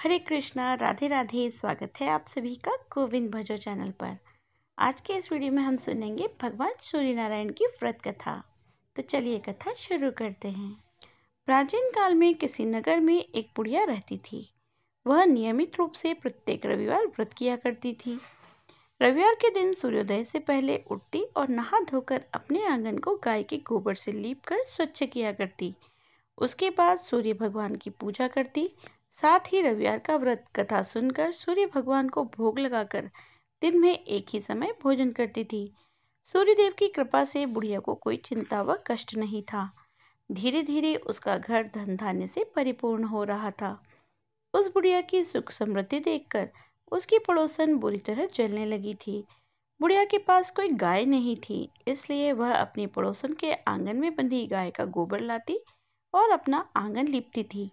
हरे कृष्णा, राधे राधे। स्वागत है आप सभी का गोविंद भजो चैनल पर। आज के इस वीडियो में हम सुनेंगे भगवान सूर्य नारायण की व्रत कथा। तो चलिए कथा शुरू करते हैं। प्राचीन काल में किसी नगर में एक बुढ़िया रहती थी। वह नियमित रूप से प्रत्येक रविवार व्रत किया करती थी। रविवार के दिन सूर्योदय से पहले उठती और नहा धोकर अपने आंगन को गाय के गोबर से लीप कर स्वच्छ किया करती। उसके बाद सूर्य भगवान की पूजा करती। साथ ही रविवार का व्रत कथा सुनकर सूर्य भगवान को भोग लगाकर दिन में एक ही समय भोजन करती थी। सूर्यदेव की कृपा से बुढ़िया को कोई चिंता व कष्ट नहीं था। धीरे धीरे उसका घर धन धान्य से परिपूर्ण हो रहा था। उस बुढ़िया की सुख समृद्धि देखकर उसकी पड़ोसन बुरी तरह जलने लगी थी। बुढ़िया के पास कोई गाय नहीं थी, इसलिए वह अपनी पड़ोसन के आंगन में बंधी गाय का गोबर लाती और अपना आंगन लीपती थी।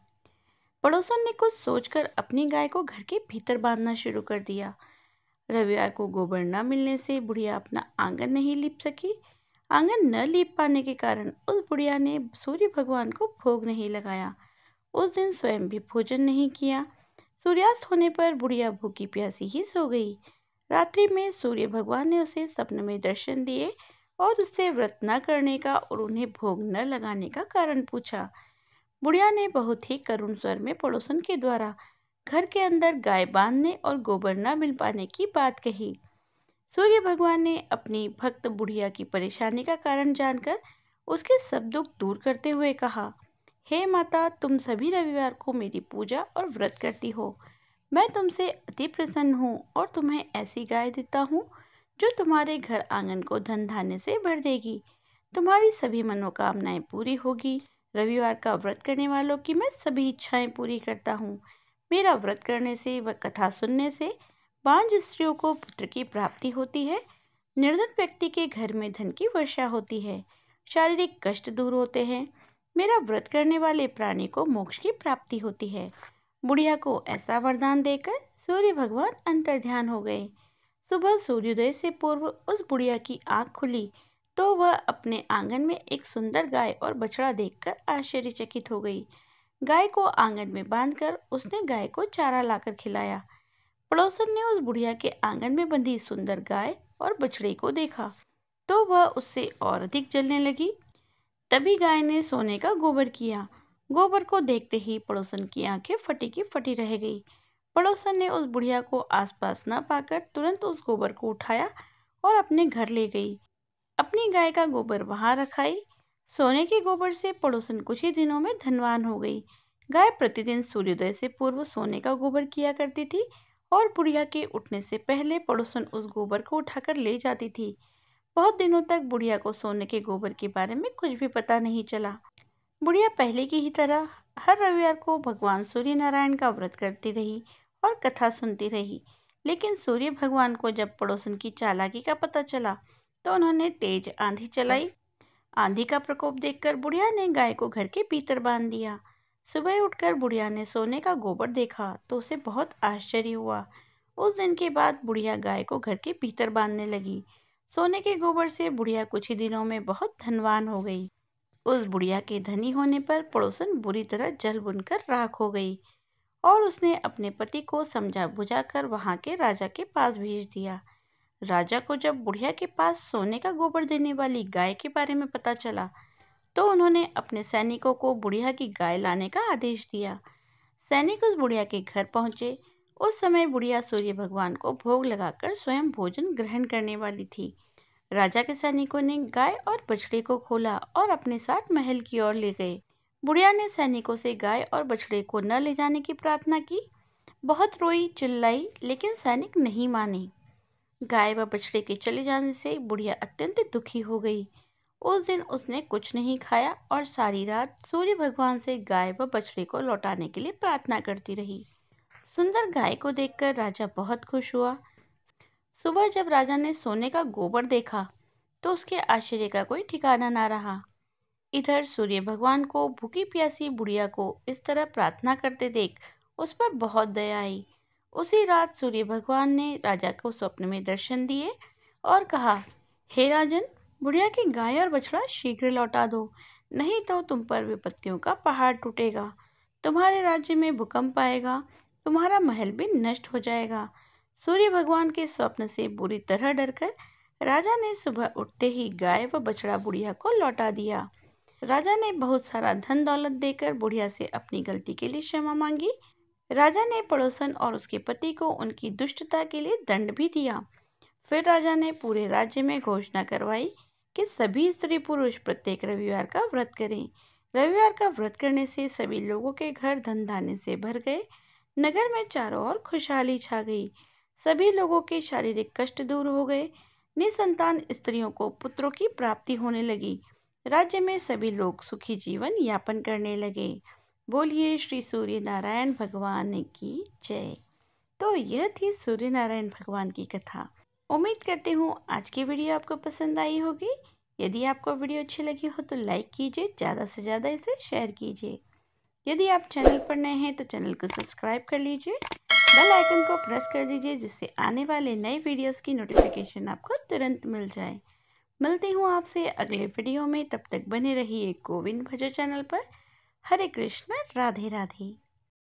पड़ोसन ने कुछ सोचकर अपनी गाय को घर के भीतर बांधना शुरू कर दिया। रविवार को गोबर न मिलने से बुढ़िया अपना आंगन नहीं लीप सकी। आंगन न लीप पाने के कारण उस बुढ़िया ने सूर्य भगवान को भोग नहीं लगाया। उस दिन स्वयं भी भोजन नहीं किया। सूर्यास्त होने पर बुढ़िया भूखी प्यासी ही सो गई। रात्रि में सूर्य भगवान ने उसे सपने में दर्शन दिए और उससे व्रत न करने का और उन्हें भोग न लगाने का कारण पूछा। बुढ़िया ने बहुत ही करुण स्वर में पड़ोसन के द्वारा घर के अंदर गाय बांधने और गोबर न मिल पाने की बात कही। सूर्य भगवान ने अपनी भक्त बुढ़िया की परेशानी का कारण जानकर उसके सब दुख दूर करते हुए कहा, हे माता, तुम सभी रविवार को मेरी पूजा और व्रत करती हो। मैं तुमसे अति प्रसन्न हूँ और तुम्हें ऐसी गाय देता हूँ जो तुम्हारे घर आंगन को धन धान्य से भर देगी। तुम्हारी सभी मनोकामनाएं पूरी होगी। रविवार का व्रत करने वालों की मैं सभी इच्छाएं पूरी करता हूँ। मेरा व्रत करने से व कथा सुनने से बांझ स्त्रियों को पुत्र की प्राप्ति होती है। निर्धन व्यक्ति के घर में धन की वर्षा होती है। शारीरिक कष्ट दूर होते हैं। मेरा व्रत करने वाले प्राणी को मोक्ष की प्राप्ति होती है। बुढ़िया को ऐसा वरदान देकर सूर्य भगवान अंतर्ध्यान हो गए। सुबह सूर्योदय से पूर्व उस बुढ़िया की आंख खुली तो वह अपने आंगन में एक सुंदर गाय और बछड़ा देखकर आश्चर्यचकित हो गई। गाय को आंगन में बांधकर उसने गाय को चारा लाकर खिलाया। पड़ोसन ने उस बुढ़िया के आंगन में बंधी सुंदर गाय और बछड़े को देखा तो वह उससे और अधिक जलने लगी। तभी गाय ने सोने का गोबर किया। गोबर को देखते ही पड़ोसन की आंखें फटी की फटी रह गई। पड़ोसन ने उस बुढ़िया को आसपास न पाकर तुरंत उस गोबर को उठाया और अपने घर ले गई। अपनी गाय का गोबर वहां रखाई। सोने के गोबर से पड़ोसन कुछ ही दिनों में धनवान हो गई। गाय प्रतिदिन सूर्योदय से पूर्व सोने का गोबर किया करती थी और बुढ़िया के उठने से पहले पड़ोसन उस गोबर को उठाकर ले जाती थी। बहुत दिनों तक बुढ़िया को सोने के गोबर के बारे में कुछ भी पता नहीं चला। बुढ़िया पहले की ही तरह हर रविवार को भगवान सूर्य नारायण का व्रत करती रही और कथा सुनती रही। लेकिन सूर्य भगवान को जब पड़ोसन की चालाकी का पता चला तो उन्होंने तेज आंधी चलाई। आंधी का प्रकोप देखकर बुढ़िया ने गाय को घर के भीतर बांध दिया। सुबह उठकर बुढ़िया ने सोने का गोबर देखा तो उसे बहुत आश्चर्य हुआ। उस दिन के बाद बुढ़िया गाय को घर के भीतर बांधने लगी। सोने के गोबर से बुढ़िया कुछ ही दिनों में बहुत धनवान हो गई। उस बुढ़िया के धनी होने पर पड़ोसन बुरी तरह जल बुनकर राख हो गई और उसने अपने पति को समझा बुझाकर वहां के राजा के पास भेज दिया। राजा को जब बुढ़िया के पास सोने का गोबर देने वाली गाय के बारे में पता चला तो उन्होंने अपने सैनिकों को बुढ़िया की गाय लाने का आदेश दिया। सैनिक उस बुढ़िया के घर पहुंचे। उस समय बुढ़िया सूर्य भगवान को भोग लगाकर स्वयं भोजन ग्रहण करने वाली थी। राजा के सैनिकों ने गाय और बछड़े को खोला और अपने साथ महल की ओर ले गए। बुढ़िया ने सैनिकों से गाय और बछड़े को न ले जाने की प्रार्थना की। बहुत रोई चिल्लाई, लेकिन सैनिक नहीं माने। गाय व बछड़े के चले जाने से बुढ़िया अत्यंत दुखी हो गई। उस दिन उसने कुछ नहीं खाया और सारी रात सूर्य भगवान से गाय व बछड़े को लौटाने के लिए प्रार्थना करती रही। सुंदर गाय को देखकर राजा बहुत खुश हुआ। सुबह जब राजा ने सोने का गोबर देखा तो उसके आश्चर्य का कोई ठिकाना ना रहा। इधर सूर्य भगवान को भूखी प्यासी बुढ़िया को इस तरह प्रार्थना करते देख उस पर बहुत दया आई। उसी रात सूर्य भगवान ने राजा को स्वप्न में दर्शन दिए और कहा, हे राजन, बुढ़िया की गाय और बछड़ा शीघ्र लौटा दो, नहीं तो तुम पर विपत्तियों का पहाड़ टूटेगा। तुम्हारे राज्य में भूकंप आएगा तुम्हारा महल भी नष्ट हो जाएगा। सूर्य भगवान के स्वप्न से बुरी तरह डरकर राजा ने सुबह उठते ही गाय व बछड़ा बुढ़िया को लौटा दिया। राजा ने बहुत सारा धन दौलत देकर बुढ़िया से अपनी गलती के लिए क्षमा मांगी। राजा ने पड़ोसन और उसके पति को उनकी दुष्टता के लिए दंड भी दिया। फिर राजा ने पूरे राज्य में घोषणा करवाई कि सभी स्त्री पुरुष प्रत्येक रविवार का व्रत करें। रविवार का व्रत करने से सभी लोगों के घर धन धान्य से भर गए। नगर में चारों ओर खुशहाली छा गई। सभी लोगों के शारीरिक कष्ट दूर हो गए। निसंतान स्त्रियों को पुत्रों की प्राप्ति होने लगी। राज्य में सभी लोग सुखी जीवन यापन करने लगे। बोलिए श्री सूर्य नारायण भगवान की जय। तो यह थी सूर्य नारायण भगवान की कथा। उम्मीद करती हूँ आज की वीडियो आपको पसंद आई होगी। यदि आपको वीडियो अच्छी लगी हो तो लाइक कीजिए, ज़्यादा से ज़्यादा इसे शेयर कीजिए। यदि आप चैनल पर नए हैं तो चैनल को सब्सक्राइब कर लीजिए, बेल आइकन को प्रेस कर दीजिए जिससे आने वाले नए वीडियोस की नोटिफिकेशन आपको तुरंत मिल जाए। मिलती हूँ आपसे अगले वीडियो में, तब तक बने रहिए गोविंद भजो चैनल पर। हरे कृष्ण, राधे राधे।